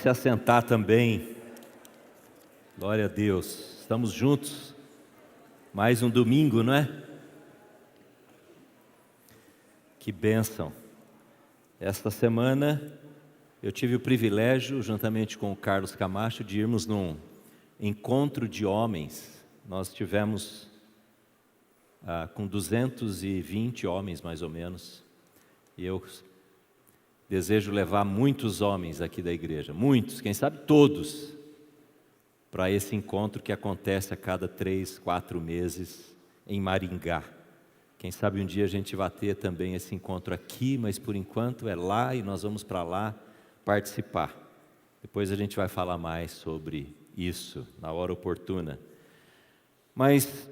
Se assentar também. Glória a Deus. Estamos juntos. Mais um domingo, não é? Que bênção. Esta semana eu tive o privilégio, juntamente com o Carlos Camacho, de irmos num encontro de homens. Nós tivemos com 220 homens, mais ou menos. E eu desejo levar muitos homens aqui da igreja, muitos, quem sabe todos, para esse encontro que acontece a cada 3, 4 meses em Maringá. Quem sabe um dia a gente vai ter também esse encontro aqui, mas por enquanto é lá e nós vamos para lá participar. Depois a gente vai falar mais sobre isso na hora oportuna. Mas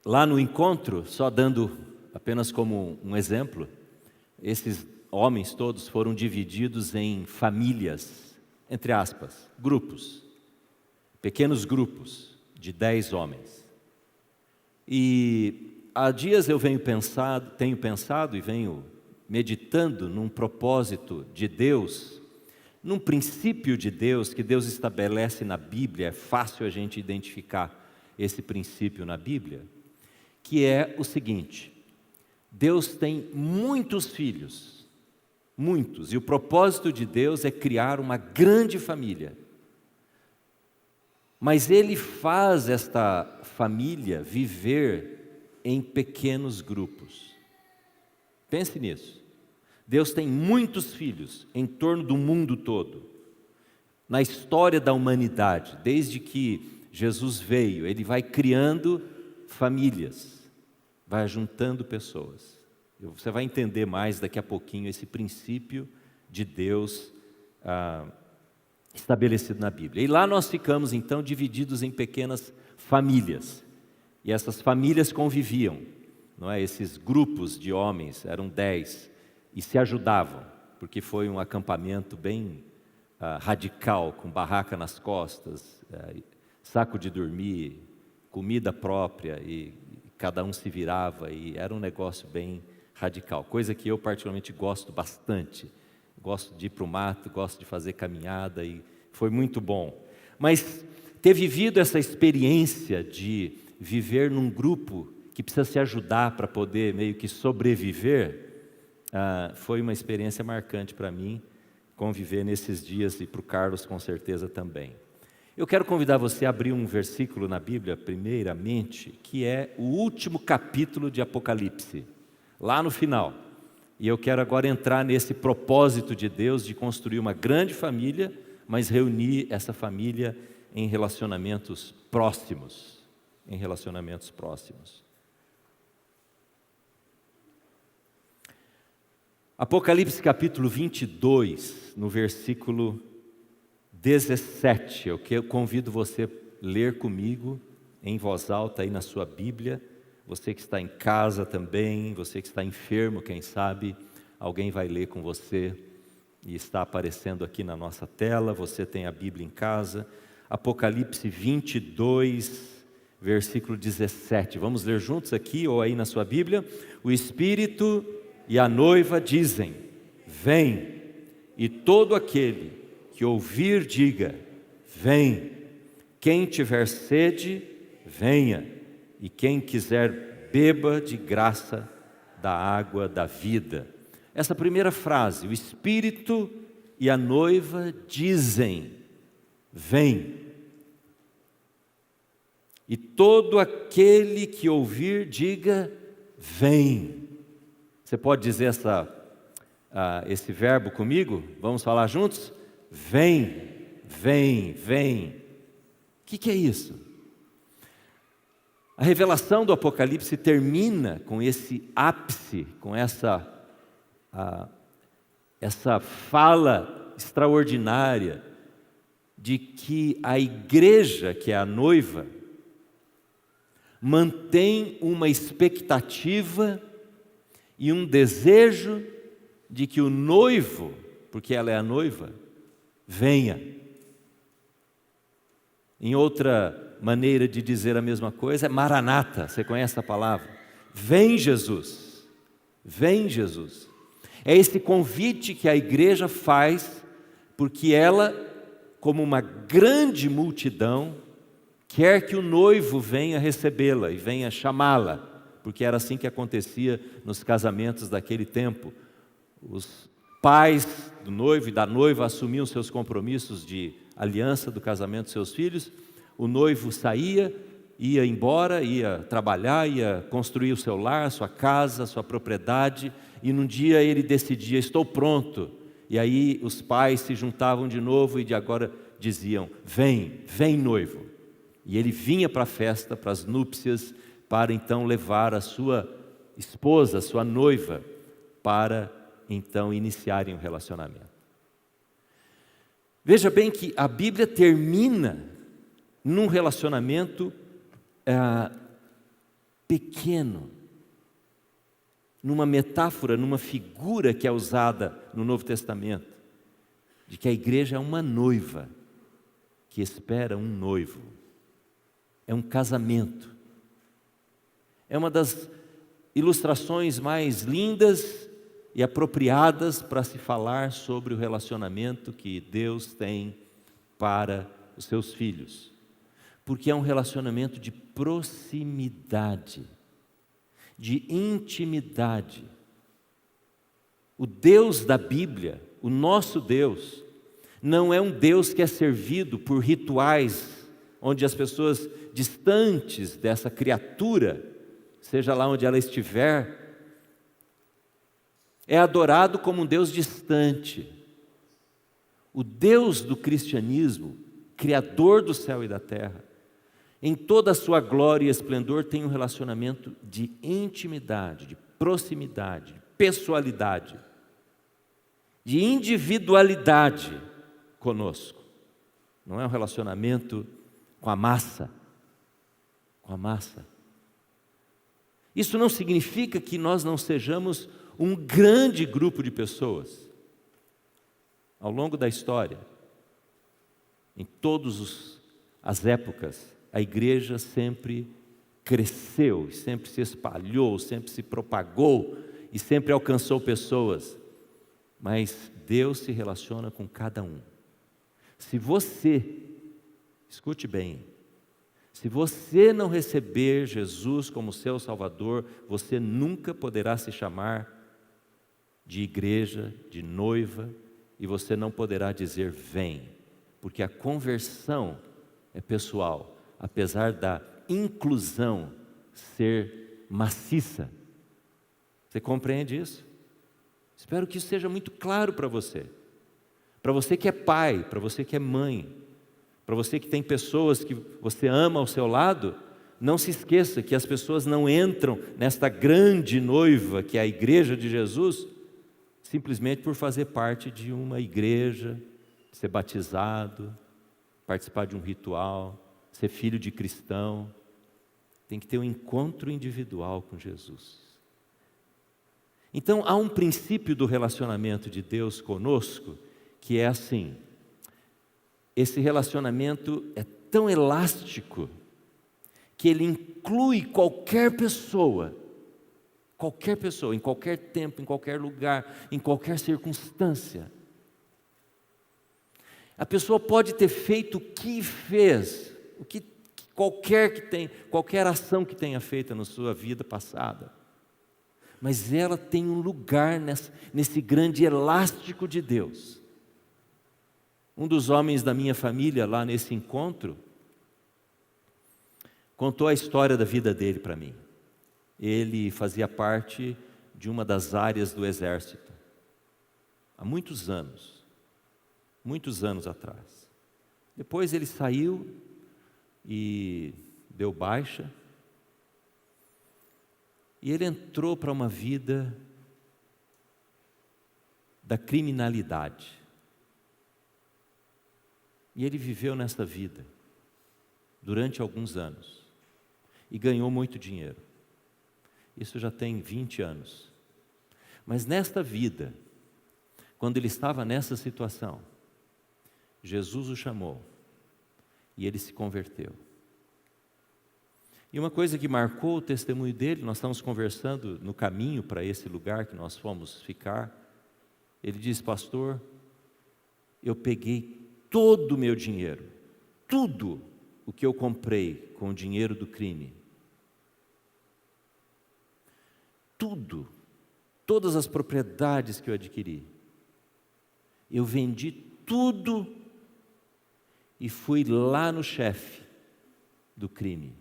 lá no encontro, só dando apenas como um exemplo, esses homens todos foram divididos em famílias, entre aspas, grupos, pequenos grupos de 10 homens. E há dias eu tenho pensado e venho meditando num propósito de Deus, num princípio de Deus que Deus estabelece na Bíblia. É fácil a gente identificar esse princípio na Bíblia, que é o seguinte: Deus tem muitos filhos, muitos, e o propósito de Deus é criar uma grande família. Mas Ele faz esta família viver em pequenos grupos. Pense nisso. Deus tem muitos filhos em torno do mundo todo. Na história da humanidade, desde que Jesus veio, Ele vai criando famílias, vai juntando pessoas. Você vai entender mais daqui a pouquinho esse princípio de Deus estabelecido na Bíblia. E lá nós ficamos então divididos em pequenas famílias. E essas famílias conviviam, não é? Esses grupos de homens, eram 10, e se ajudavam, porque foi um acampamento bem radical, com barraca nas costas, saco de dormir, comida própria, e cada um se virava, e era um negócio bem radical, coisa que eu particularmente gosto bastante. Gosto de ir para o mato, gosto de fazer caminhada, e foi muito bom. Mas ter vivido essa experiência de viver num grupo que precisa se ajudar para poder meio que sobreviver, foi uma experiência marcante para mim, conviver nesses dias, e para o Carlos com certeza também. Eu quero convidar você a abrir um versículo na Bíblia, primeiramente, que é o último capítulo de Apocalipse, lá no final. E eu quero agora entrar nesse propósito de Deus de construir uma grande família, mas reunir essa família em relacionamentos próximos. Em relacionamentos próximos. Apocalipse capítulo 22, no versículo 17. Eu convido você a ler comigo em voz alta aí na sua Bíblia. Você que está em casa também, você que está enfermo, quem sabe, alguém vai ler com você, e está aparecendo aqui na nossa tela. Você tem a Bíblia em casa. Apocalipse 22, versículo 17. Vamos ler juntos aqui, ou aí na sua Bíblia. O Espírito e a noiva dizem: vem, e todo aquele que ouvir diga: vem. Quem tiver sede, venha. E quem quiser, beba de graça da água da vida. Essa primeira frase, o Espírito e a noiva dizem: vem. E todo aquele que ouvir, diga: vem. Você pode dizer esse verbo comigo? Vamos falar juntos? Vem, vem, vem. O que é isso? A revelação do Apocalipse termina com esse ápice, com essa fala extraordinária de que a igreja, que é a noiva, mantém uma expectativa e um desejo de que o noivo, porque ela é a noiva, venha. Em outra maneira de dizer a mesma coisa é Maranata. Você conhece a palavra? Vem Jesus, vem Jesus. É esse convite que a igreja faz porque ela, como uma grande multidão, quer que o noivo venha recebê-la e venha chamá-la, porque era assim que acontecia nos casamentos daquele tempo. Os pais do noivo e da noiva assumiam seus compromissos de aliança do casamento dos seus filhos, o noivo saía, ia embora, ia trabalhar, ia construir o seu lar, sua casa, sua propriedade, e num dia ele decidia: estou pronto. E aí os pais se juntavam de novo e de agora diziam: vem, vem noivo. E ele vinha para a festa, para as núpcias, para então levar a sua esposa, a sua noiva, para então iniciarem um relacionamento. Veja bem que a Bíblia termina num relacionamento pequeno, numa metáfora, numa figura que é usada no Novo Testamento, de que a igreja é uma noiva que espera um noivo. É um casamento. É uma das ilustrações mais lindas e apropriadas para se falar sobre o relacionamento que Deus tem para os seus filhos. Porque é um relacionamento de proximidade, de intimidade. O Deus da Bíblia, o nosso Deus, não é um Deus que é servido por rituais, onde as pessoas distantes dessa criatura, seja lá onde ela estiver, é adorado como um Deus distante. O Deus do cristianismo, Criador do céu e da terra, em toda a sua glória e esplendor, tem um relacionamento de intimidade, de proximidade, de pessoalidade, de individualidade conosco. Não é um relacionamento com a massa. Com a massa. Isso não significa que nós não sejamos um grande grupo de pessoas. Ao longo da história, em todas as épocas, a igreja sempre cresceu, sempre se espalhou, sempre se propagou e sempre alcançou pessoas. Mas Deus se relaciona com cada um. Se você, escute bem, se você não receber Jesus como seu Salvador, você nunca poderá se chamar de igreja, de noiva, e você não poderá dizer vem, porque a conversão é pessoal, apesar da inclusão ser maciça. Você compreende isso? Espero que isso seja muito claro para você. Para você que é pai, para você que é mãe, para você que tem pessoas que você ama ao seu lado, não se esqueça que as pessoas não entram nesta grande noiva que é a igreja de Jesus, simplesmente por fazer parte de uma igreja, ser batizado, participar de um ritual, ser filho de cristão. Tem que ter um encontro individual com Jesus. Então há um princípio do relacionamento de Deus conosco, que é assim: esse relacionamento é tão elástico, que ele inclui qualquer pessoa, em qualquer tempo, em qualquer lugar, em qualquer circunstância. A pessoa pode ter feito o que fez, qualquer ação que tenha feito na sua vida passada, mas ela tem um lugar nesse grande elástico de Deus. Um dos homens da minha família, lá nesse encontro, contou a história da vida dele para mim. Ele fazia parte de uma das áreas do exército, há muitos anos atrás. Depois ele saiu e deu baixa, e ele entrou para uma vida da criminalidade. E ele viveu nessa vida durante alguns anos e ganhou muito dinheiro. Isso já tem 20 anos. Mas nesta vida, quando ele estava nessa situação, Jesus o chamou e ele se converteu. E uma coisa que marcou o testemunho dele, nós estávamos conversando no caminho para esse lugar que nós fomos ficar. Ele disse: pastor, eu peguei todo o meu dinheiro, tudo o que eu comprei com o dinheiro do crime, tudo, todas as propriedades que eu adquiri, eu vendi tudo e fui lá no chefe do crime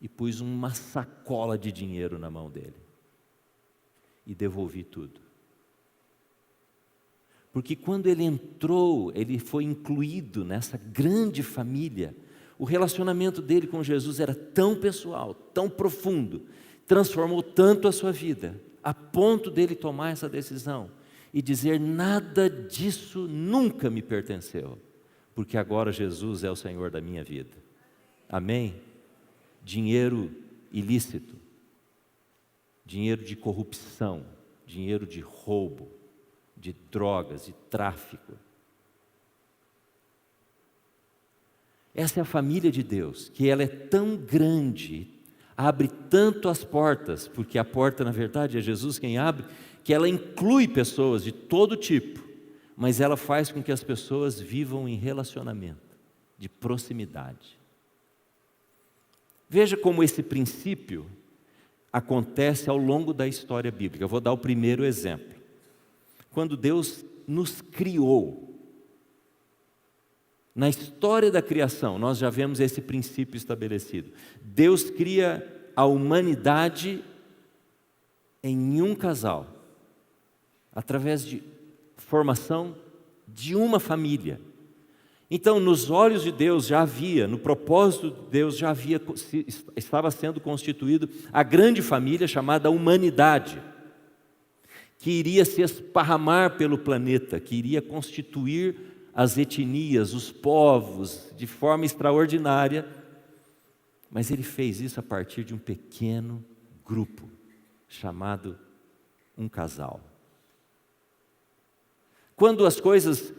e pus uma sacola de dinheiro na mão dele e devolvi tudo. Porque quando ele entrou, ele foi incluído nessa grande família. O relacionamento dele com Jesus era tão pessoal, tão profundo, transformou tanto a sua vida, a ponto dele tomar essa decisão e dizer: nada disso nunca me pertenceu, porque agora Jesus é o Senhor da minha vida. Amém? Dinheiro ilícito, dinheiro de corrupção, dinheiro de roubo, de drogas, de tráfico. Essa é a família de Deus, que ela é tão grande, abre tanto as portas, porque a porta na verdade é Jesus quem abre, que ela inclui pessoas de todo tipo, mas ela faz com que as pessoas vivam em relacionamento, de proximidade. Veja como esse princípio acontece ao longo da história bíblica. Eu vou dar o primeiro exemplo. Quando Deus nos criou, na história da criação, nós já vemos esse princípio estabelecido. Deus cria a humanidade em um casal, através de formação de uma família. Então, nos olhos de Deus já havia, no propósito de Deus já havia, estava sendo constituído a grande família chamada humanidade, que iria se esparramar pelo planeta, que iria constituir as etnias, os povos, de forma extraordinária, mas Ele fez isso a partir de um pequeno grupo, chamado um casal. Quando as coisas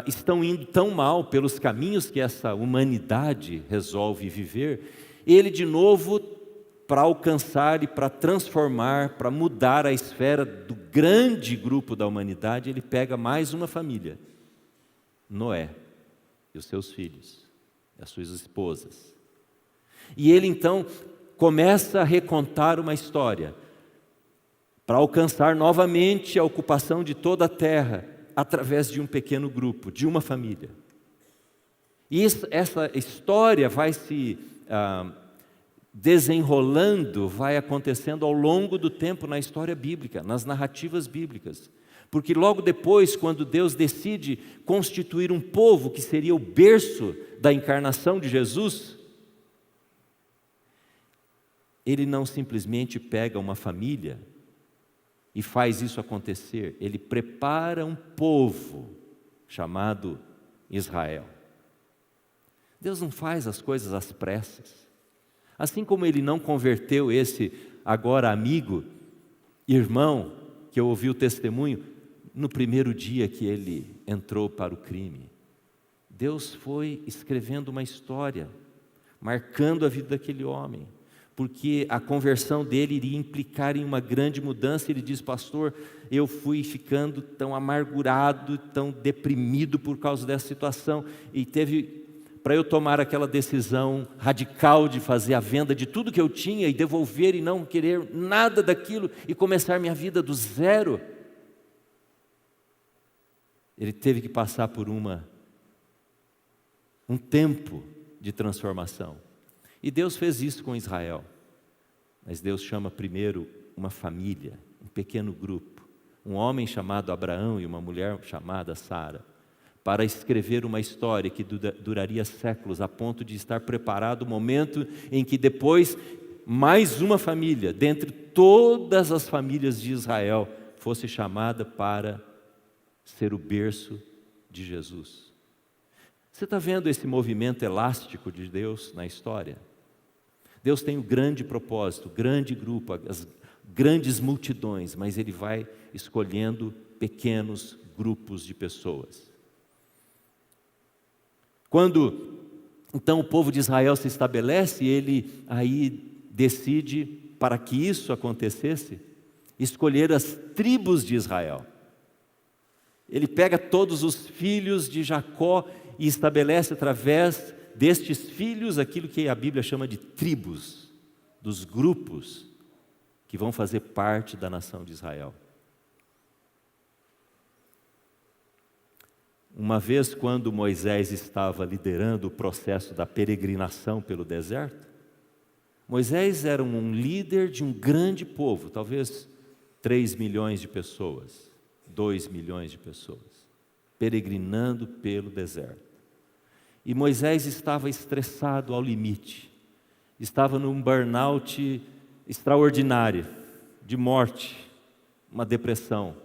estão indo tão mal pelos caminhos que essa humanidade resolve viver, Ele de novo, para alcançar e para transformar, para mudar a esfera do grande grupo da humanidade, Ele pega mais uma família, Noé e os seus filhos, e as suas esposas. E Ele então começa a recontar uma história, para alcançar novamente a ocupação de toda a terra, através de um pequeno grupo, de uma família. E essa história vai se desenrolando, vai acontecendo ao longo do tempo na história bíblica, nas narrativas bíblicas. Porque logo depois, quando Deus decide constituir um povo que seria o berço da encarnação de Jesus, Ele não simplesmente pega uma família e faz isso acontecer. Ele prepara um povo chamado Israel. Deus não faz as coisas às pressas. Assim como Ele não converteu esse agora amigo, irmão, que eu ouvi o testemunho, no primeiro dia que ele entrou para o crime. Deus foi escrevendo uma história, marcando a vida daquele homem, porque a conversão dele iria implicar em uma grande mudança. Ele diz: pastor, eu fui ficando tão amargurado, tão deprimido por causa dessa situação, e teve, para eu tomar aquela decisão radical de fazer a venda de tudo que eu tinha e devolver e não querer nada daquilo e começar minha vida do zero, ele teve que passar por um tempo de transformação. E Deus fez isso com Israel. Mas Deus chama primeiro uma família, um pequeno grupo, um homem chamado Abraão e uma mulher chamada Sara, para escrever uma história que duraria séculos, a ponto de estar preparado o momento em que depois mais uma família, dentre todas as famílias de Israel, fosse chamada para ser o berço de Jesus. Você está vendo esse movimento elástico de Deus na história? Deus tem um grande propósito, grande grupo, as grandes multidões, mas Ele vai escolhendo pequenos grupos de pessoas. Quando então o povo de Israel se estabelece, Ele aí decide, para que isso acontecesse, escolher as tribos de Israel. Ele pega todos os filhos de Jacó e estabelece através destes filhos aquilo que a Bíblia chama de tribos, dos grupos que vão fazer parte da nação de Israel. Uma vez, quando Moisés estava liderando o processo da peregrinação pelo deserto, Moisés era um líder de um grande povo, talvez 3 milhões de pessoas, 2 milhões de pessoas, peregrinando pelo deserto. E Moisés estava estressado ao limite, estava num burnout extraordinário, de morte, uma depressão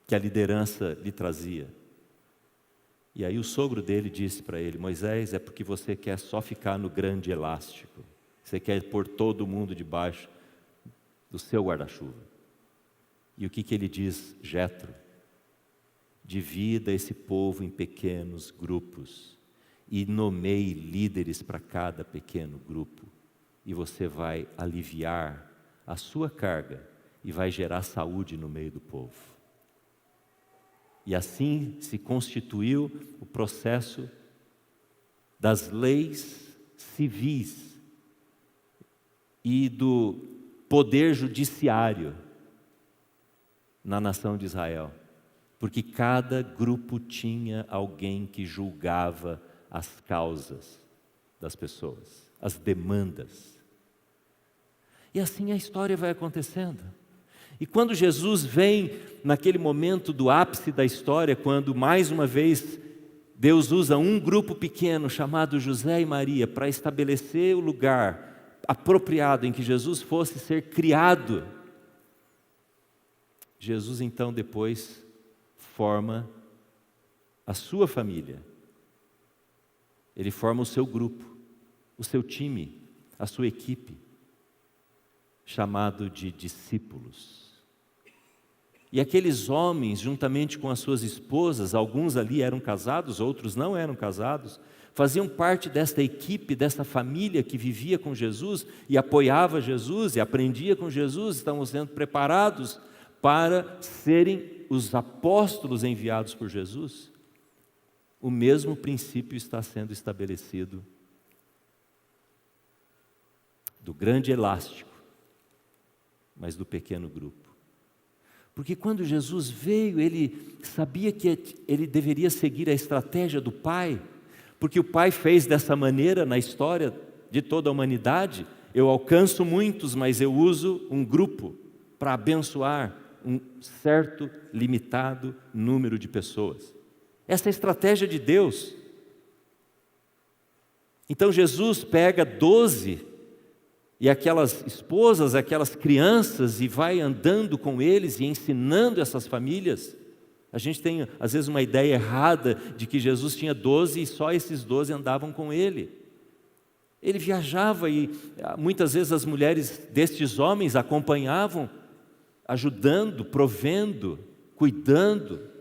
que a liderança lhe trazia. E aí o sogro dele disse para ele: Moisés, é porque você quer só ficar no grande elástico, você quer pôr todo mundo debaixo do seu guarda-chuva. E o que ele diz? Jetro: divida esse povo em pequenos grupos e nomeie líderes para cada pequeno grupo, e você vai aliviar a sua carga e vai gerar saúde no meio do povo. E assim se constituiu o processo das leis civis e do poder judiciário na nação de Israel, porque cada grupo tinha alguém que julgava as causas das pessoas, as demandas. E assim a história vai acontecendo. E quando Jesus vem naquele momento do ápice da história, quando mais uma vez Deus usa um grupo pequeno chamado José e Maria para estabelecer o lugar apropriado em que Jesus fosse ser criado, Jesus então depois forma a sua família. Ele forma o seu grupo, o seu time, a sua equipe, chamado de discípulos. E aqueles homens, juntamente com as suas esposas, alguns ali eram casados, outros não eram casados, faziam parte desta equipe, desta família que vivia com Jesus e apoiava Jesus e aprendia com Jesus, estavam sendo preparados para serem os apóstolos enviados por Jesus. O mesmo princípio está sendo estabelecido do grande elástico, mas do pequeno grupo. Porque quando Jesus veio, ele sabia que ele deveria seguir a estratégia do Pai, porque o Pai fez dessa maneira na história de toda a humanidade. Eu alcanço muitos, mas eu uso um grupo para abençoar um certo limitado número de pessoas. Essa é a estratégia de Deus. Então Jesus pega 12 e aquelas esposas, aquelas crianças, e vai andando com eles e ensinando essas famílias. A gente tem às vezes uma ideia errada de que Jesus tinha 12 e só esses 12 andavam com ele. Ele viajava e muitas vezes as mulheres destes homens acompanhavam, ajudando, provendo, cuidando.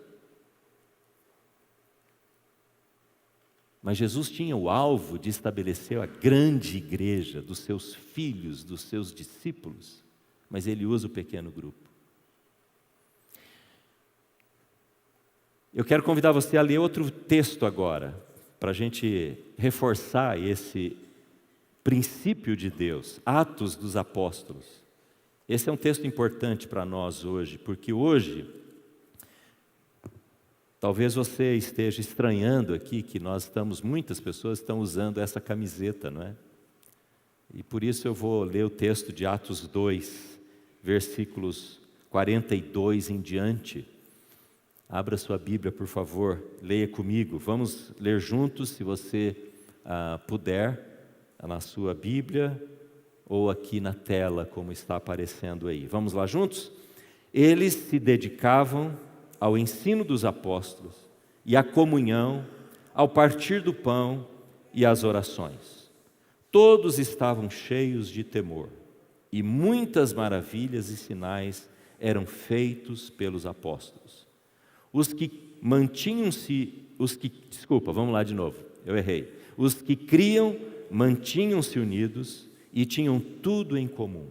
Mas Jesus tinha o alvo de estabelecer a grande igreja dos seus filhos, dos seus discípulos, mas ele usa o pequeno grupo. Eu quero convidar você a ler outro texto agora, para a gente reforçar esse princípio de Deus, Atos dos Apóstolos. Esse é um texto importante para nós hoje, porque hoje talvez você esteja estranhando aqui que muitas pessoas estão usando essa camiseta, não é? E por isso eu vou ler o texto de Atos 2, versículos 42 em diante. Abra sua Bíblia, por favor, leia comigo. Vamos ler juntos, se você puder, na sua Bíblia ou aqui na tela, como está aparecendo aí. Vamos lá juntos? Eles se dedicavam ao ensino dos apóstolos e à comunhão, ao partir do pão e às orações. Todos estavam cheios de temor, e muitas maravilhas e sinais eram feitos pelos apóstolos. Os que criam mantinham-se unidos e tinham tudo em comum.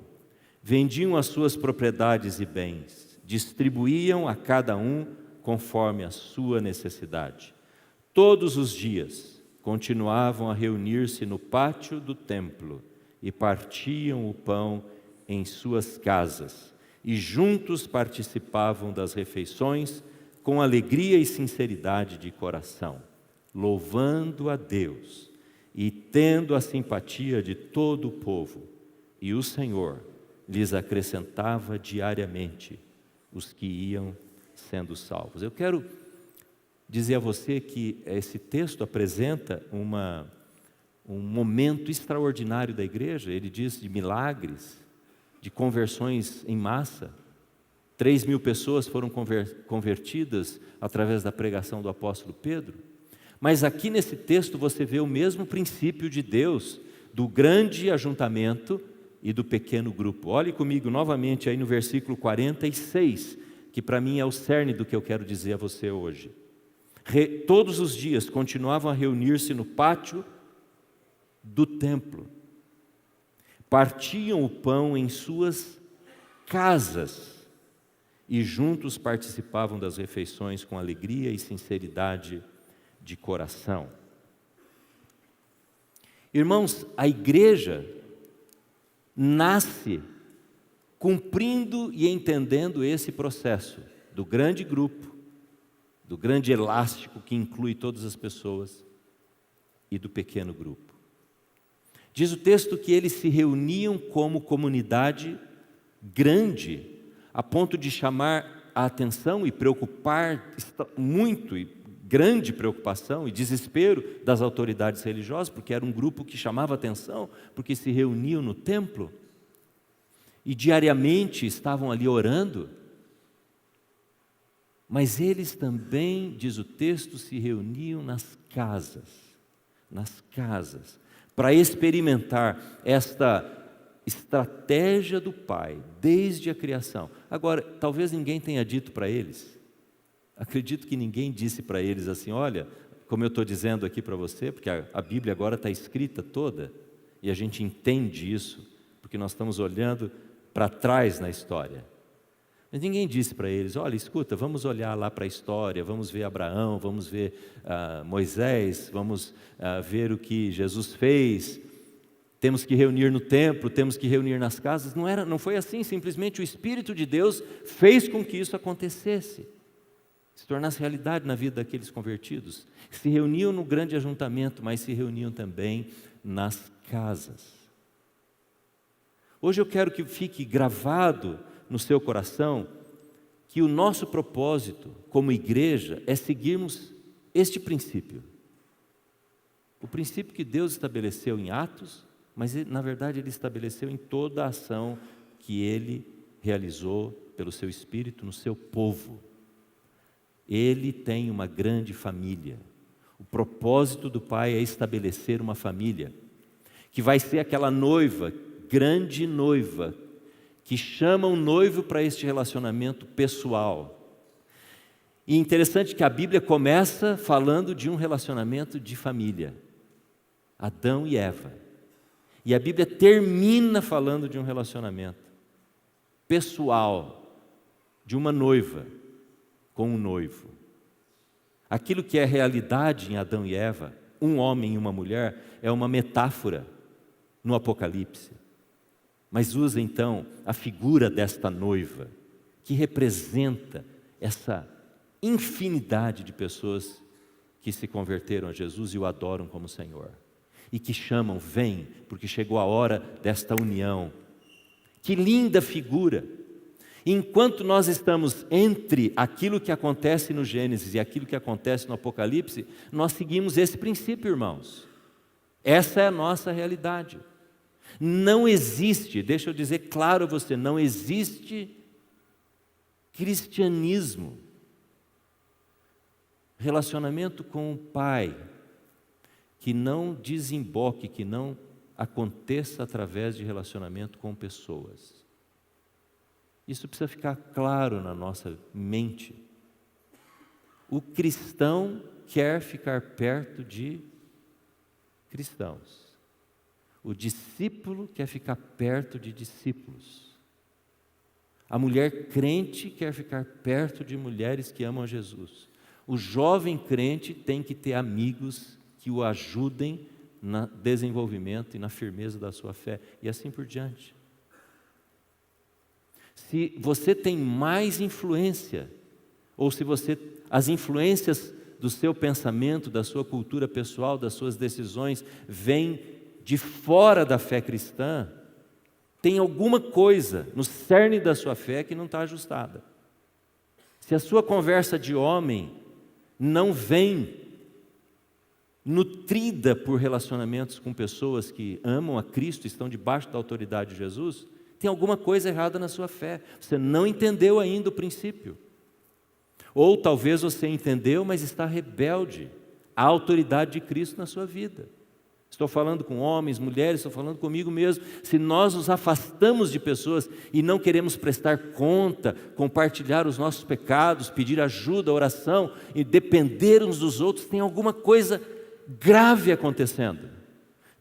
Vendiam as suas propriedades e bens, distribuíam a cada um conforme a sua necessidade. Todos os dias continuavam a reunir-se no pátio do templo e partiam o pão em suas casas, e juntos participavam das refeições com alegria e sinceridade de coração, louvando a Deus e tendo a simpatia de todo o povo. E o Senhor lhes acrescentava diariamente os que iam sendo salvos. Eu quero dizer a você que esse texto apresenta um momento extraordinário da igreja. Ele diz de milagres, de conversões em massa. 3.000 pessoas foram convertidas através da pregação do apóstolo Pedro. Mas aqui nesse texto você vê o mesmo princípio de Deus, do grande ajuntamento e do pequeno grupo. Olhe comigo novamente aí no versículo 46, que para mim é o cerne do que eu quero dizer a você hoje. Todos os dias continuavam a reunir-se no pátio do templo. Partiam o pão em suas casas e juntos participavam das refeições com alegria e sinceridade de coração. Irmãos, a igreja nasce cumprindo e entendendo esse processo do grande grupo, do grande elástico que inclui todas as pessoas, e do pequeno grupo. Diz o texto que eles se reuniam como comunidade grande, a ponto de chamar a atenção e preocupar muito, e grande preocupação e desespero das autoridades religiosas, porque era um grupo que chamava atenção, porque se reuniam no templo e diariamente estavam ali orando. Mas eles também, diz o texto, se reuniam nas casas, para experimentar esta estratégia do Pai, desde a criação. Agora, talvez ninguém tenha dito para eles, acredito que ninguém disse para eles assim, olha, como eu estou dizendo aqui para você, porque a Bíblia agora está escrita toda, e a gente entende isso, porque nós estamos olhando para trás na história. Mas ninguém disse para eles, olha, escuta, vamos olhar lá para a história, vamos ver Abraão, vamos ver Moisés, vamos ver o que Jesus fez, temos que reunir no templo, temos que reunir nas casas. Não foi assim, simplesmente o Espírito de Deus fez com que isso acontecesse, se tornasse realidade na vida daqueles convertidos. Se reuniam no grande ajuntamento, mas se reuniam também nas casas. Hoje eu quero que fique gravado no seu coração que o nosso propósito como igreja é seguirmos este princípio. O princípio que Deus estabeleceu em Atos, mas na verdade Ele estabeleceu em toda a ação que Ele realizou pelo seu Espírito no seu povo. Ele tem uma grande família. O propósito do Pai é estabelecer uma família, que vai ser aquela noiva, grande noiva, que chama o noivo para este relacionamento pessoal. E interessante que a Bíblia começa falando de um relacionamento de família, Adão e Eva. E a Bíblia termina falando de um relacionamento pessoal, de uma noiva com um noivo. Aquilo que é realidade em Adão e Eva, um homem e uma mulher, é uma metáfora no Apocalipse. Mas usa então a figura desta noiva, que representa essa infinidade de pessoas que se converteram a Jesus e o adoram como Senhor. E que chamam, vem, porque chegou a hora desta união. Que linda figura! Enquanto nós estamos entre aquilo que acontece no Gênesis e aquilo que acontece no Apocalipse, nós seguimos esse princípio, irmãos. Essa é a nossa realidade. Não existe, deixa eu dizer claro a você, não existe cristianismo, relacionamento com o Pai, que não desemboque, que não aconteça através de relacionamento com pessoas. Isso precisa ficar claro na nossa mente. O cristão quer ficar perto de cristãos. O discípulo quer ficar perto de discípulos. A mulher crente quer ficar perto de mulheres que amam a Jesus. O jovem crente tem que ter amigos que o ajudem no desenvolvimento e na firmeza da sua fé, e assim por diante. Se você tem mais influência, ou se as influências do seu pensamento, da sua cultura pessoal, das suas decisões, vêm de fora da fé cristã, tem alguma coisa no cerne da sua fé que não está ajustada. Se a sua conversa de homem não vem nutrida por relacionamentos com pessoas que amam a Cristo, estão debaixo da autoridade de Jesus, tem alguma coisa errada na sua fé. Você não entendeu ainda o princípio. Ou talvez você entendeu, mas está rebelde à autoridade de Cristo na sua vida. Estou falando com homens, mulheres, estou falando comigo mesmo. Se nós nos afastamos de pessoas e não queremos prestar conta, compartilhar os nossos pecados, pedir ajuda, oração e depender uns dos outros, tem alguma coisa grave acontecendo.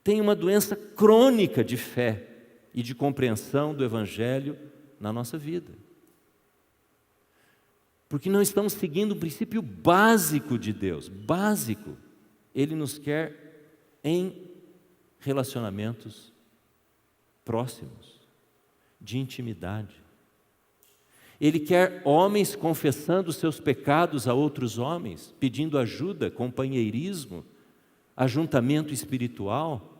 Tem uma doença crônica de fé e de compreensão do Evangelho na nossa vida. Porque não estamos seguindo um princípio básico de Deus, básico. Ele nos quer em relacionamentos próximos, de intimidade. Ele quer homens confessando seus pecados a outros homens, pedindo ajuda, companheirismo, ajuntamento espiritual.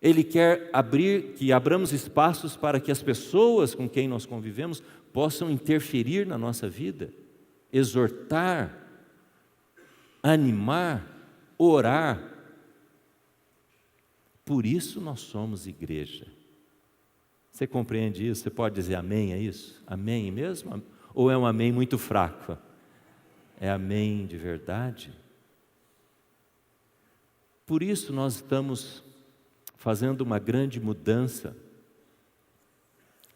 Ele quer que abramos espaços para que as pessoas com quem nós convivemos possam interferir na nossa vida, exortar, animar, orar. Por isso nós somos igreja. Você compreende isso? Você pode dizer amém a isso? Amém mesmo? Ou é um amém muito fraco? É amém de verdade? Por isso nós estamos fazendo uma grande mudança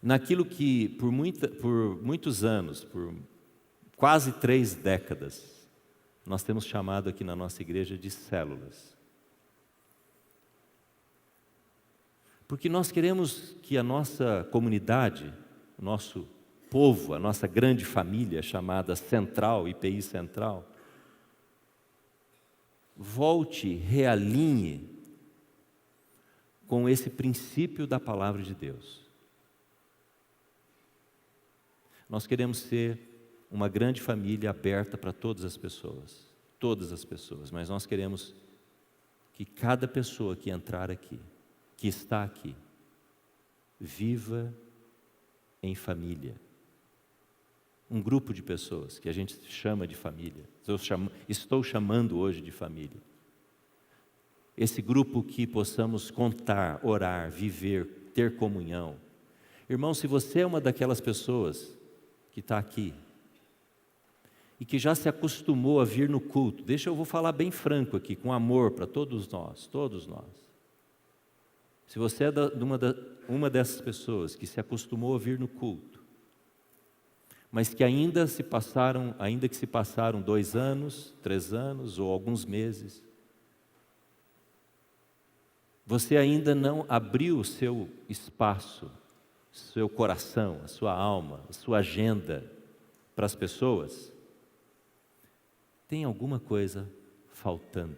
naquilo que por muitos anos, por quase 3 décadas, nós temos chamado aqui na nossa igreja de células. Porque nós queremos que a nossa comunidade, o nosso povo, a nossa grande família chamada Central, IPI Central, volte, realinhe com esse princípio da palavra de Deus. Nós queremos ser uma grande família aberta para todas as pessoas, mas nós queremos que cada pessoa que entrar aqui, que está aqui, viva em família. Um grupo de pessoas que a gente chama de família, estou chamando hoje de família. Esse grupo que possamos contar, orar, viver, ter comunhão. Irmão, se você é uma daquelas pessoas que está aqui e que já se acostumou a vir no culto, eu vou falar bem franco aqui, com amor para todos nós. Se você é uma dessas pessoas que se acostumou a vir no culto, mas que ainda que se passaram 2 anos, 3 anos ou alguns meses, você ainda não abriu o seu espaço, seu coração, a sua alma, a sua agenda para as pessoas, tem alguma coisa faltando.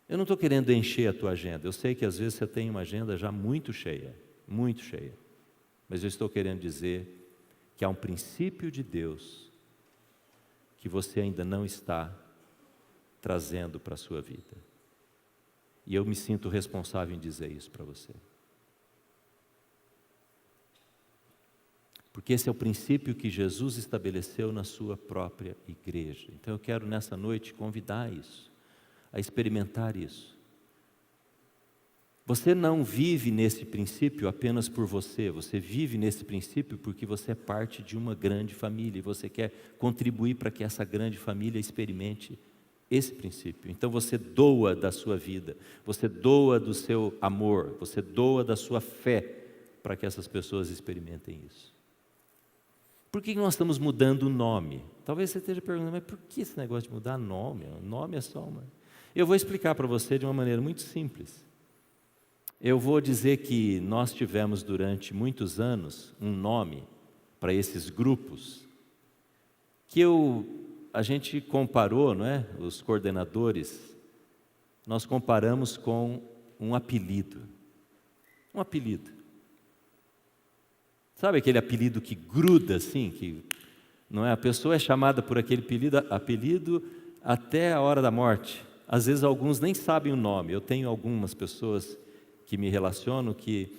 Eu não estou querendo encher a tua agenda, eu sei que às vezes você tem uma agenda já muito cheia, mas eu estou querendo dizer que há um princípio de Deus que você ainda não está trazendo para a sua vida. E eu me sinto responsável em dizer isso para você. Porque esse é o princípio que Jesus estabeleceu na sua própria igreja. Então eu quero nessa noite convidar a experimentar isso. Você não vive nesse princípio apenas por você vive nesse princípio porque você é parte de uma grande família e você quer contribuir para que essa grande família experimente esse princípio. Então você doa da sua vida, você doa do seu amor, você doa da sua fé para que essas pessoas experimentem isso. Por que nós estamos mudando o nome? Talvez você esteja perguntando, mas por que esse negócio de mudar nome? O nome é só uma... Eu vou explicar para você de uma maneira muito simples. Eu vou dizer que nós tivemos durante muitos anos um nome para esses grupos, que a gente comparou, não é? Os coordenadores, nós comparamos com um apelido. Um apelido. Sabe aquele apelido que gruda assim, que não é? A pessoa é chamada por aquele apelido até a hora da morte. Às vezes alguns nem sabem o nome. Eu tenho algumas pessoas que me relacionam que,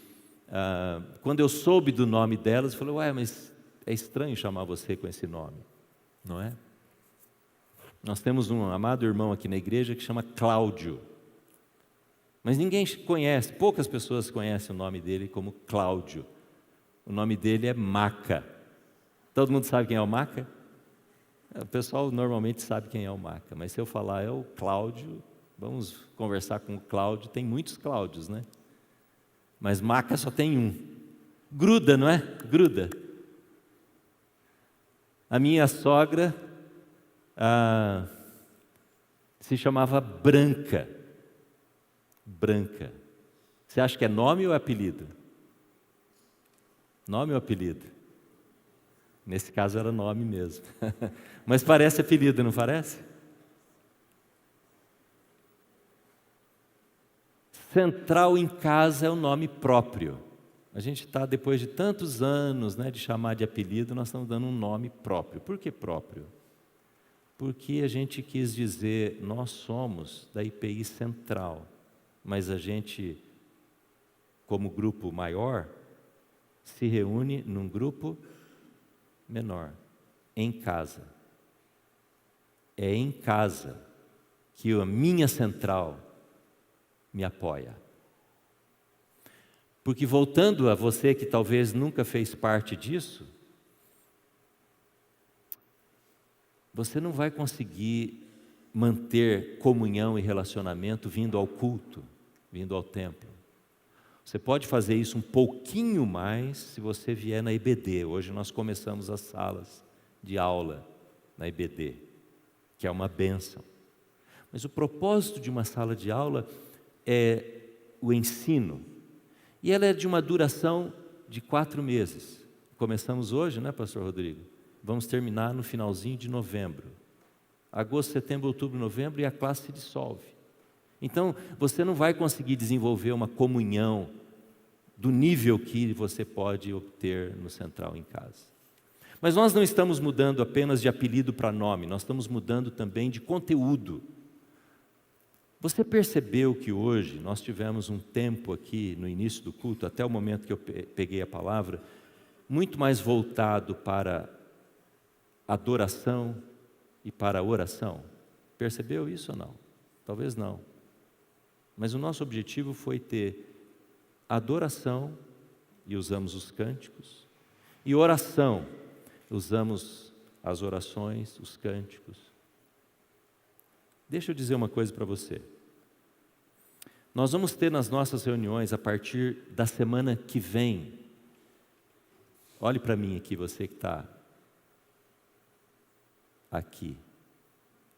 quando eu soube do nome delas, eu falei, ué, mas é estranho chamar você com esse nome, não é? Nós temos um amado irmão aqui na igreja que chama Cláudio, mas ninguém conhece, poucas pessoas conhecem o nome dele como Cláudio. O nome dele é Maca. Todo mundo sabe quem é o Maca? O pessoal normalmente sabe quem é o Maca, mas se eu falar é o Cláudio, vamos conversar com o Cláudio, tem muitos Cláudios, né? Mas Maca só tem um. Gruda, não é? Gruda. A minha sogra se chamava Branca. Branca. Você acha que é nome ou é apelido? Nome ou apelido? Nesse caso era nome mesmo. Mas parece apelido, não parece? Central em Casa é o nome próprio. A gente está, depois de tantos anos, né, de chamar de apelido, nós estamos dando um nome próprio. Por que próprio? Porque a gente quis dizer, nós somos da IPI Central, mas a gente, como grupo maior, se reúne num grupo menor, em casa. É em casa que a minha central me apoia. Porque voltando a você que talvez nunca fez parte disso, você não vai conseguir manter comunhão e relacionamento vindo ao culto, vindo ao templo. Você pode fazer isso um pouquinho mais se você vier na IBD. Hoje nós começamos as salas de aula na IBD, que é uma bênção. Mas o propósito de uma sala de aula é o ensino. E ela é de uma duração de 4 meses. Começamos hoje, né, pastor Rodrigo? Vamos terminar no finalzinho de novembro. Agosto, setembro, outubro, novembro, e a classe se dissolve. Então, você não vai conseguir desenvolver uma comunhão do nível que você pode obter no Central em Casa. Mas nós não estamos mudando apenas de apelido para nome, nós estamos mudando também de conteúdo. Você percebeu que hoje nós tivemos um tempo aqui no início do culto, até o momento que eu peguei a palavra, muito mais voltado para adoração e para oração? Percebeu isso ou não? Talvez não. Mas o nosso objetivo foi ter adoração, e usamos os cânticos, e oração, usamos as orações, os cânticos. Deixa eu dizer uma coisa para você. Nós vamos ter nas nossas reuniões, a partir da semana que vem, olhe para mim aqui, você que está aqui.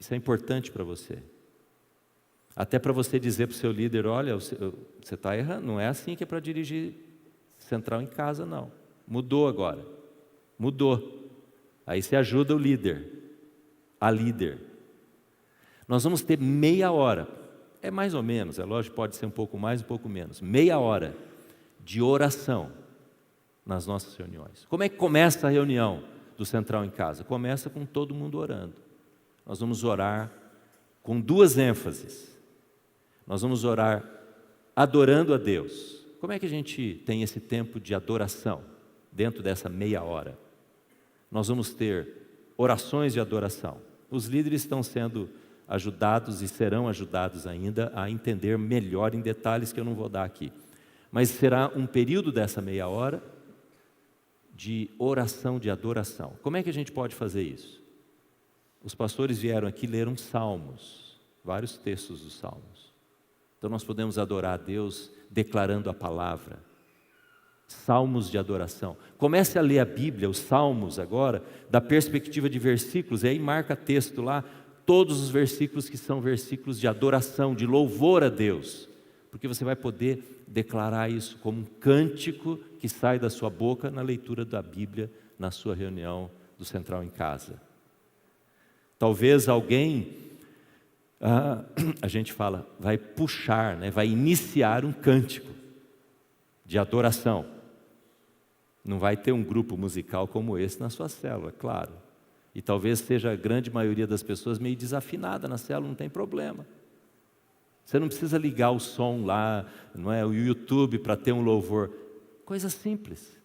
Isso é importante para você. Até para você dizer para o seu líder, olha, você está errando, não é assim que é para dirigir Central em Casa, não. Mudou agora. Mudou. Aí você ajuda o líder, a líder. Nós vamos ter meia hora, é mais ou menos, é lógico, pode ser um pouco mais, um pouco menos, meia hora de oração nas nossas reuniões. Como é que começa a reunião do Central em Casa? Começa com todo mundo orando. Nós vamos orar com 2 ênfases. Nós vamos orar adorando a Deus. Como é que a gente tem esse tempo de adoração dentro dessa meia hora? Nós vamos ter orações de adoração. Os líderes estão sendo ajudados e serão ajudados ainda a entender melhor em detalhes que eu não vou dar aqui. Mas será um período dessa meia hora de oração, de adoração. Como é que a gente pode fazer isso? Os pastores vieram aqui ler uns salmos, vários textos dos salmos. Então nós podemos adorar a Deus declarando a palavra. Salmos de adoração. Comece a ler a Bíblia, os salmos agora, da perspectiva de versículos, e aí marca texto lá, todos os versículos que são versículos de adoração, de louvor a Deus. porque você vai poder declarar isso como um cântico que sai da sua boca na leitura da Bíblia, na sua reunião do Central em Casa. Talvez alguém, a gente fala, vai puxar, né, vai iniciar um cântico de adoração. Não vai ter um grupo musical como esse na sua célula, claro. E talvez seja a grande maioria das pessoas meio desafinada na célula, não tem problema. Você não precisa ligar o som lá, não é, o YouTube para ter um louvor. Coisa simples.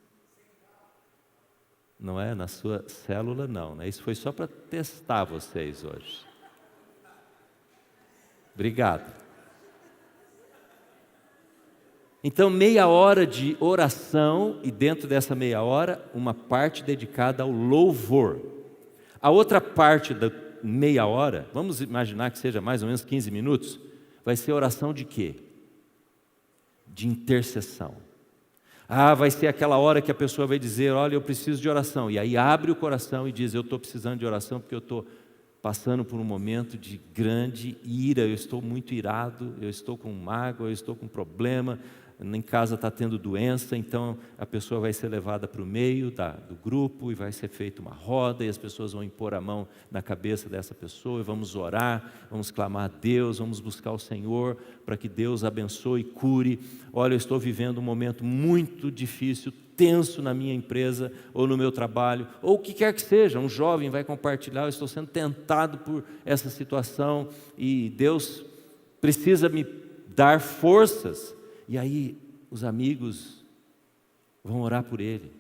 Não é? Na sua célula não, né? Isso foi só para testar vocês hoje. Obrigado. Então, meia hora de oração, e dentro dessa meia hora, uma parte dedicada ao louvor. A outra parte da meia hora, vamos imaginar que seja mais ou menos 15 minutos, vai ser oração de quê? De intercessão. Vai ser aquela hora que a pessoa vai dizer, olha, eu preciso de oração. E aí abre o coração e diz, eu estou precisando de oração porque eu estou passando por um momento de grande ira, eu estou muito irado, eu estou com mágoa, eu estou com problema, em casa está tendo doença, então a pessoa vai ser levada para o meio do grupo e vai ser feita uma roda e as pessoas vão impor a mão na cabeça dessa pessoa e vamos orar, vamos clamar a Deus, vamos buscar o Senhor para que Deus abençoe e cure. Olha, eu estou vivendo um momento muito difícil, tenso na minha empresa ou no meu trabalho, ou o que quer que seja, um jovem vai compartilhar, eu estou sendo tentado por essa situação e Deus precisa me dar forças. E aí os amigos vão orar por ele.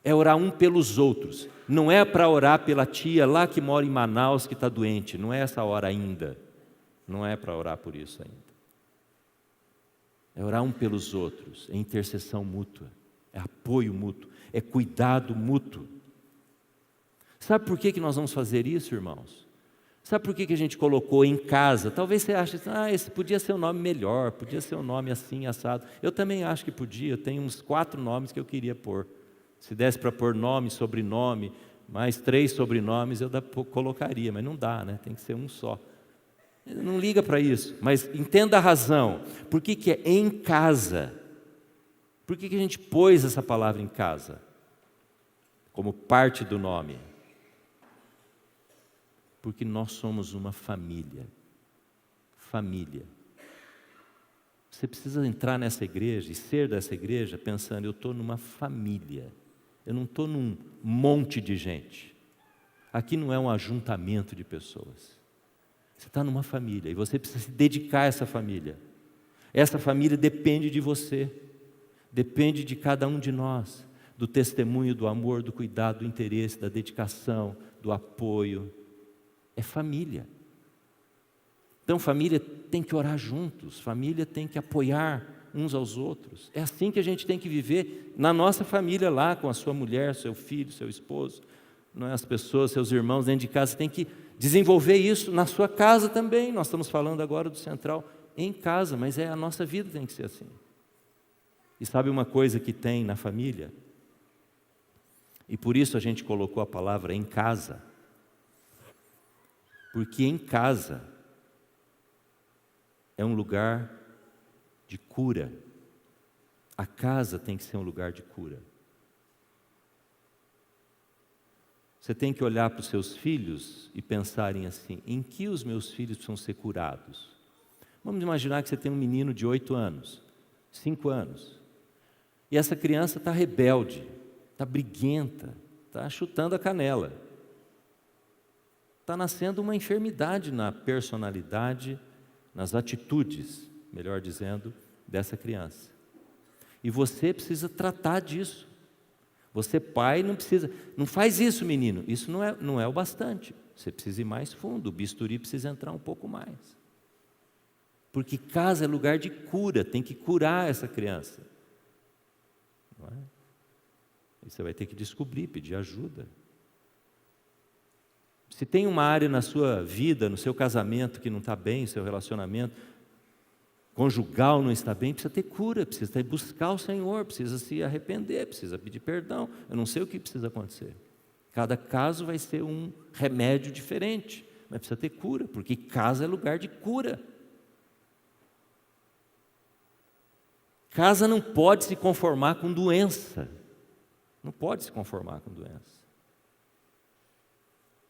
É orar um pelos outros. Não é para orar pela tia lá que mora em Manaus que está doente. Não é essa hora ainda. Não é para orar por isso ainda. É orar um pelos outros. É intercessão mútua. É apoio mútuo. É cuidado mútuo. Sabe por que nós vamos fazer isso, irmãos? Sabe por que a gente colocou em casa? Talvez você ache assim, esse podia ser um nome melhor, podia ser um nome assim, assado. Eu também acho que podia, eu tenho uns 4 nomes que eu queria pôr. Se desse para pôr nome, sobrenome, mais 3 sobrenomes, eu colocaria, mas não dá, né? Tem que ser um só. Não liga para isso, mas entenda a razão. Por que é em casa? Por que a gente pôs essa palavra em casa? Como parte do nome. Porque nós somos uma família. Família. Você precisa entrar nessa igreja e ser dessa igreja pensando, eu estou numa família. Eu não estou num monte de gente. Aqui não é um ajuntamento de pessoas. Você está numa família e você precisa se dedicar a essa família. Essa família depende de você. Depende de cada um de nós. Do testemunho, do amor, do cuidado, do interesse, da dedicação, do apoio. É família. Então família tem que orar juntos, família tem que apoiar uns aos outros. É assim que a gente tem que viver na nossa família lá, com a sua mulher, seu filho, seu esposo, não é? As pessoas, seus irmãos dentro de casa, você tem que desenvolver isso na sua casa também. Nós estamos falando agora do Central em casa, mas a nossa vida tem que ser assim. E sabe uma coisa que tem na família? E por isso a gente colocou a palavra em casa. Porque em casa é um lugar de cura. A casa tem que ser um lugar de cura. Você tem que olhar para os seus filhos e pensarem assim, em que os meus filhos precisam ser curados? Vamos imaginar que você tem um menino de 8 anos, 5 anos, e essa criança está rebelde, está briguenta, está chutando a canela. Está nascendo uma enfermidade na personalidade, nas atitudes, melhor dizendo, dessa criança. E você precisa tratar disso. Você, pai, não faz isso, menino. Isso não é o bastante. Você precisa ir mais fundo, o bisturi precisa entrar um pouco mais. Porque casa é lugar de cura, tem que curar essa criança. Não é? E você vai ter que descobrir, pedir ajuda. Se tem uma área na sua vida, no seu casamento que não está bem, seu relacionamento conjugal não está bem, precisa ter cura, precisa buscar o Senhor, precisa se arrepender, precisa pedir perdão. Eu não sei o que precisa acontecer. Cada caso vai ser um remédio diferente, mas precisa ter cura, porque casa é lugar de cura. Casa não pode se conformar com doença. Não pode se conformar com doença.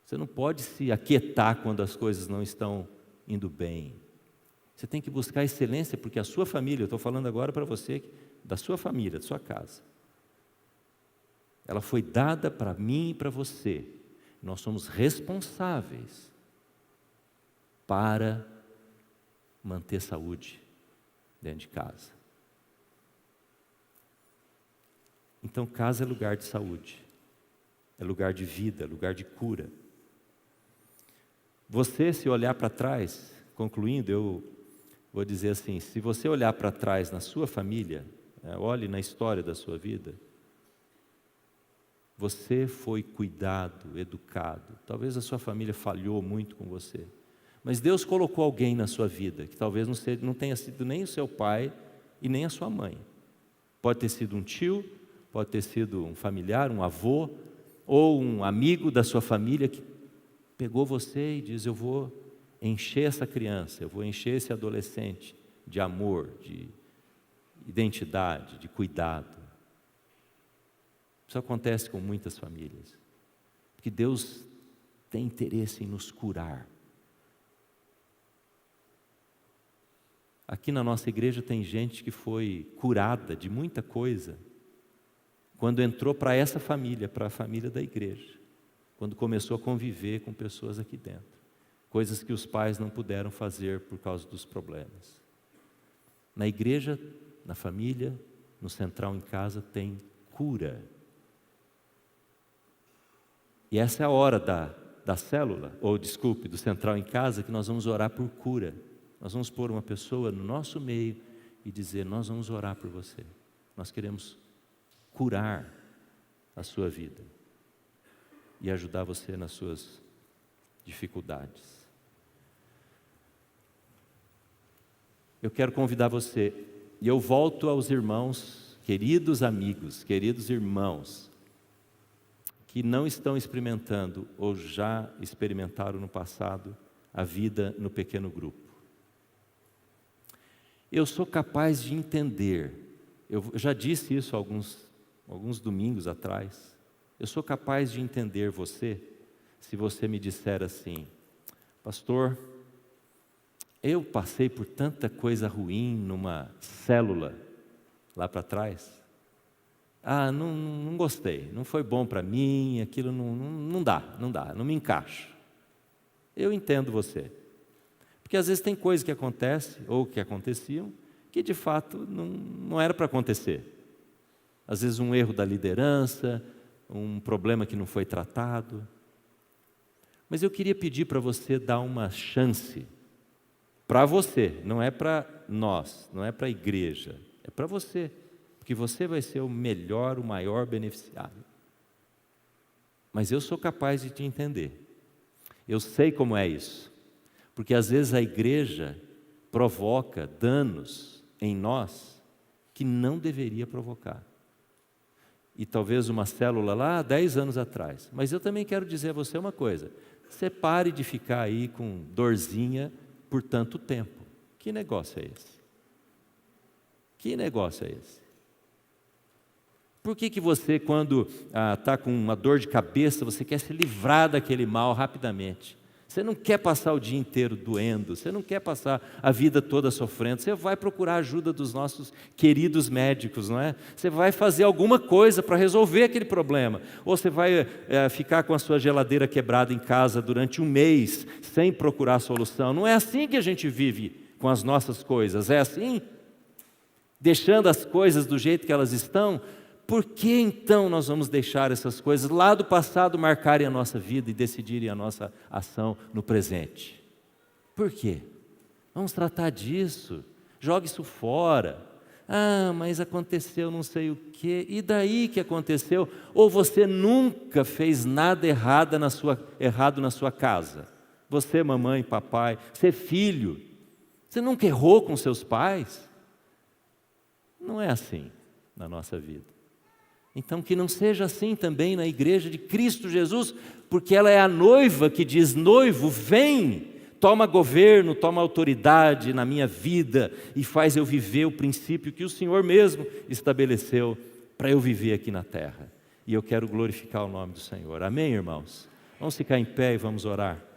Você não pode se aquietar quando as coisas não estão indo bem. Você tem que buscar excelência, porque a sua família, eu estou falando agora para você, da sua família, da sua casa, ela foi dada para mim e para você. Nós somos responsáveis para manter saúde dentro de casa. Então, casa é lugar de saúde, é lugar de vida, é lugar de cura. Você, se olhar para trás, concluindo, eu vou dizer assim, se você olhar para trás na sua família, olhe na história da sua vida, você foi cuidado, educado, talvez a sua família falhou muito com você, mas Deus colocou alguém na sua vida, que talvez não tenha sido nem o seu pai e nem a sua mãe. Pode ter sido um tio, pode ter sido um familiar, um avô, ou um amigo da sua família que pegou você e diz, eu vou encher essa criança, eu vou encher esse adolescente de amor, de identidade, de cuidado. Isso acontece com muitas famílias, porque Deus tem interesse em nos curar. Aqui na nossa igreja tem gente que foi curada de muita coisa, quando entrou para essa família, para a família da igreja, quando começou a conviver com pessoas aqui dentro, coisas que os pais não puderam fazer por causa dos problemas. Na igreja, na família, no Central em Casa tem cura. E essa é a hora da célula, do Central em Casa, que nós vamos orar por cura. Nós vamos pôr uma pessoa no nosso meio e dizer, nós vamos orar por você. Nós queremos curar a sua vida e ajudar você nas suas dificuldades. Eu quero convidar você, e eu volto aos irmãos, queridos amigos, queridos irmãos, que não estão experimentando ou já experimentaram no passado a vida no pequeno grupo. Eu sou capaz de entender, eu já disse isso alguns domingos atrás, eu sou capaz de entender você, se você me disser assim, pastor, eu passei por tanta coisa ruim numa célula lá para trás, não gostei, não foi bom para mim, aquilo não dá, não me encaixa. Eu entendo você, porque às vezes tem coisas que acontecem, ou que aconteciam, que de fato não era para acontecer. Às vezes um erro da liderança, um problema que não foi tratado. Mas eu queria pedir para você dar uma chance, para você, não é para nós, não é para a igreja, é para você, porque você vai ser o melhor, o maior beneficiário. Mas eu sou capaz de te entender, eu sei como é isso, porque às vezes a igreja provoca danos em nós que não deveria provocar. E talvez uma célula lá 10 anos atrás. Mas eu também quero dizer a você uma coisa, você pare de ficar aí com dorzinha por tanto tempo. Que negócio é esse? Que negócio é esse? Por que você, quando está com uma dor de cabeça, você quer se livrar daquele mal rapidamente? Você não quer passar o dia inteiro doendo, você não quer passar a vida toda sofrendo, você vai procurar a ajuda dos nossos queridos médicos, não é? Você vai fazer alguma coisa para resolver aquele problema, ou você vai ficar com a sua geladeira quebrada em casa durante um mês, sem procurar solução. Não é assim que a gente vive com as nossas coisas, é assim? Deixando as coisas do jeito que elas estão. Por que então nós vamos deixar essas coisas lá do passado marcarem a nossa vida e decidirem a nossa ação no presente? Por quê? Vamos tratar disso, jogue isso fora. Mas aconteceu não sei o quê, e daí que aconteceu? Ou você nunca fez nada errado na sua casa? Você, mamãe, papai, você filho, você nunca errou com seus pais? Não é assim na nossa vida. Então, que não seja assim também na igreja de Cristo Jesus, porque ela é a noiva que diz, noivo, vem, toma governo, toma autoridade na minha vida e faz eu viver o princípio que o Senhor mesmo estabeleceu para eu viver aqui na terra. E eu quero glorificar o nome do Senhor. Amém, irmãos? Vamos ficar em pé e vamos orar.